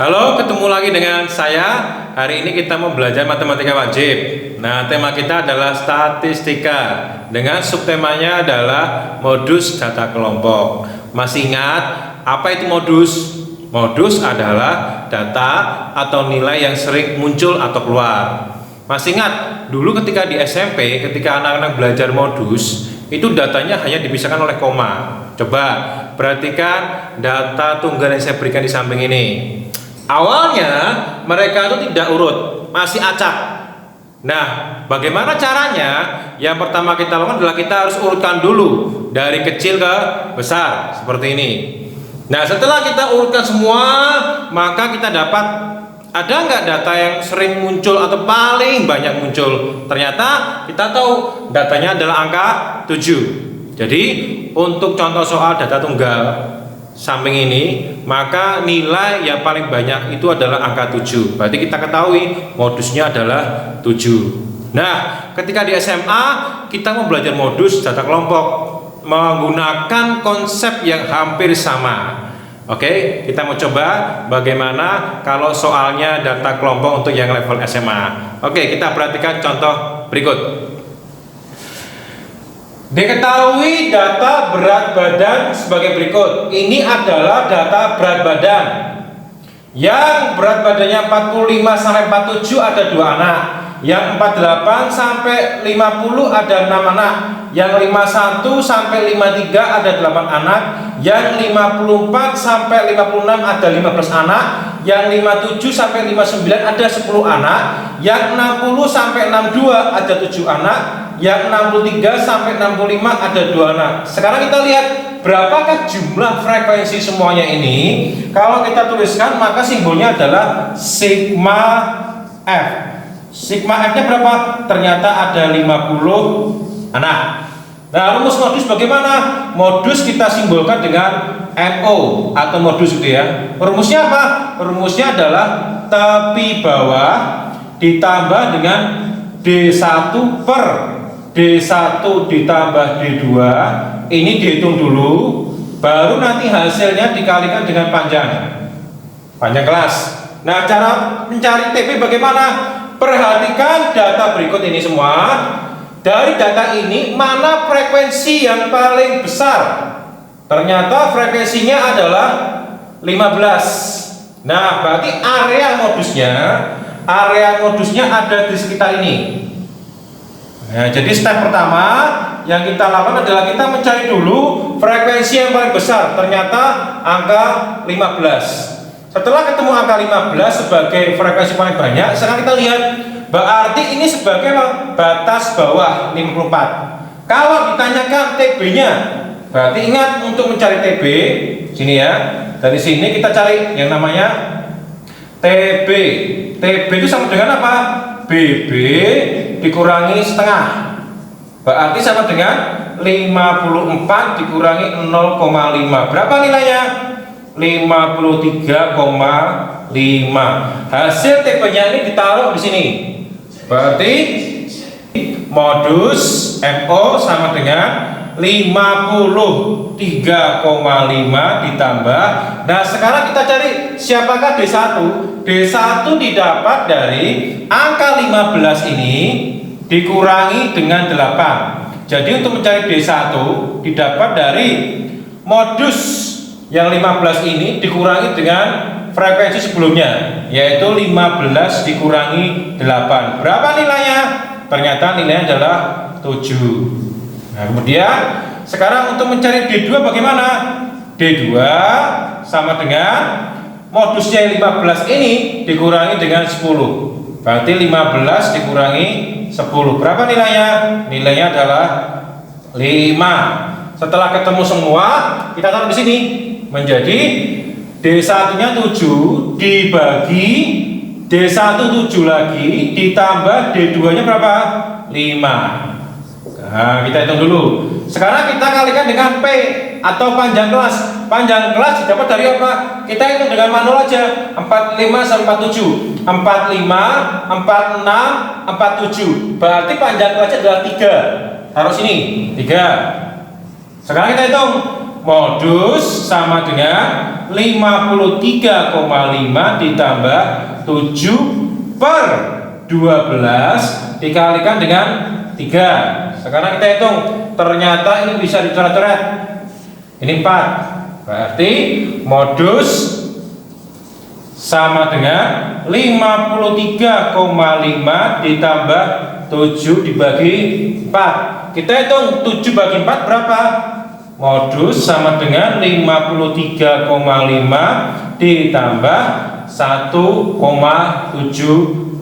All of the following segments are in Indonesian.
Halo, ketemu lagi dengan saya. Hari ini kita mau belajar matematika wajib. Nah, tema kita adalah statistika dengan subtemanya adalah modus data kelompok. Masih ingat apa itu modus? Modus adalah data atau nilai yang sering muncul atau keluar. Masih ingat dulu ketika di SMP, ketika anak-anak belajar modus, itu datanya hanya dipisahkan oleh koma. Coba perhatikan data tunggal yang saya berikan di samping ini. Awalnya mereka itu tidak urut, masih acak. Nah, bagaimana caranya? Yang pertama kita lakukan adalah kita harus urutkan dulu dari kecil ke besar seperti ini. Nah, setelah kita urutkan semua, maka kita dapat ada nggak data yang sering muncul atau paling banyak muncul. Ternyata kita tahu datanya adalah angka 7. Jadi untuk contoh soal data tunggal samping ini, maka nilai yang paling banyak itu adalah angka 7. Berarti kita ketahui modusnya adalah 7. Nah, ketika di SMA kita mau belajar modus data kelompok menggunakan konsep yang hampir sama. Oke, kita mau coba bagaimana kalau soalnya data kelompok untuk yang level SMA. Oke, kita perhatikan contoh berikut. Diketahui data berat badan sebagai berikut. Ini adalah data berat badan. Yang berat badannya 45 sampai 47 ada 2 anak. Yang 48 sampai 50 ada 6 anak. Yang 51 sampai 53 ada 8 anak. Yang 54 sampai 56 ada 15 anak. Yang 57 sampai 59 ada 10 anak. Yang 60 sampai 62 ada 7 anak. Yang 63 sampai 65 ada 2 anak. Sekarang kita lihat berapakah jumlah frekuensi semuanya ini. Kalau kita tuliskan maka simbolnya adalah sigma F. Sigma F nya berapa? Ternyata ada 50 anak. Nah, rumus modus bagaimana? Modus kita simbolkan dengan MO atau modus itu ya. Rumusnya apa? Rumusnya adalah tepi bawah ditambah dengan D1 per D1 ditambah D2. Ini dihitung dulu, baru nanti hasilnya dikalikan dengan panjang kelas. Nah, cara mencari TP bagaimana? Perhatikan data berikut ini semua. Dari data ini mana frekuensi yang paling besar? Ternyata frekuensinya adalah 15. Nah, berarti area modusnya ada di sekitar ini. Nah, jadi step pertama yang kita lakukan adalah kita mencari dulu frekuensi yang paling besar. Ternyata angka 15. Setelah ketemu angka 15 sebagai frekuensi paling banyak, sekarang kita lihat berarti ini sebagai batas bawah 54. Kalau ditanyakan TB-nya, berarti ingat untuk mencari TB sini ya. Dari sini kita cari yang namanya TB. TB itu sama dengan apa? BB dikurangi setengah, berarti sama dengan 54 dikurangi 0,5. Berapa nilainya? 53,5. Hasil TP-nya ini ditaruh di sini. Berarti modus MO sama dengan 53,5 ditambah. Nah, sekarang kita cari siapakah D1. D1 didapat dari angka 15 ini dikurangi dengan 8. Jadi untuk mencari D1 didapat dari modus yang 15 ini dikurangi dengan frekuensi sebelumnya, yaitu 15 dikurangi 8. Berapa nilainya? Ternyata nilainya adalah 7. Nah, kemudian sekarang untuk mencari D2 bagaimana? D2 sama dengan modusnya 15 ini dikurangi dengan 10. Berarti 15 dikurangi 10. Berapa nilainya? Nilainya adalah 5. Setelah ketemu semua, kita taruh di sini. Menjadi D1-nya 7 dibagi D1 7 lagi ditambah D2-nya berapa? 5. Nah, kita hitung dulu. Sekarang kita kalikan dengan P atau panjang kelas. Panjang kelas didapat dari apa? Kita hitung dengan manual aja. 45 sampai 47. 45, 46, 47. Berarti panjang kelasnya adalah 3. Taruh sini, 3. Sekarang kita hitung modus sama dengan 53,5 ditambah 7 per 12 dikalikan dengan 3. Sekarang kita hitung, ternyata ini bisa dicoret-coret. Ini 4. Berarti modus sama dengan 53,5 ditambah 7 dibagi 4. Kita hitung 7 bagi 4 berapa? Modus sama dengan 53,5 ditambah 1,75.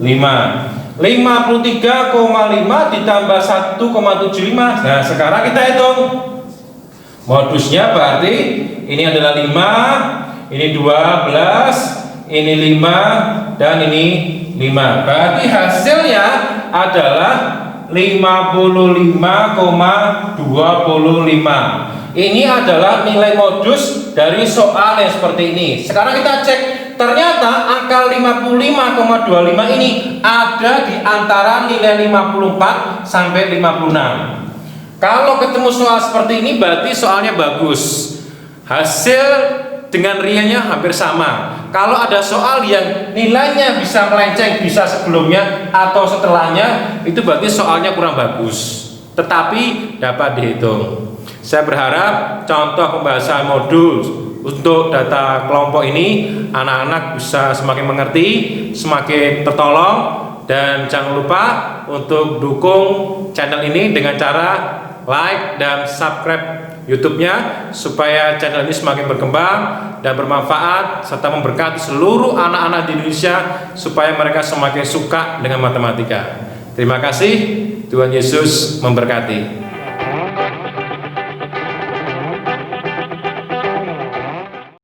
53,5 ditambah 1,75. Nah, sekarang kita hitung. Modusnya berarti ini adalah 5, ini 12, ini 5, dan ini 5. Berarti hasilnya adalah 55,25. Ini adalah nilai modus dari soal yang seperti ini. Sekarang kita cek, ternyata angka 55,25 ini ada di antara nilai 54 sampai 56. Kalau ketemu soal seperti ini berarti soalnya bagus. Hasil dengan realnya hampir sama. Kalau ada soal yang nilainya bisa melenceng, bisa sebelumnya atau setelahnya, itu berarti soalnya kurang bagus. Tetapi dapat dihitung. Saya berharap contoh pembahasan modul untuk data kelompok ini anak-anak bisa semakin mengerti, semakin tertolong, dan jangan lupa untuk dukung channel ini dengan cara like dan subscribe YouTube-nya supaya channel ini semakin berkembang dan bermanfaat serta memberkati seluruh anak-anak di Indonesia supaya mereka semakin suka dengan matematika. Terima kasih, Tuhan Yesus memberkati.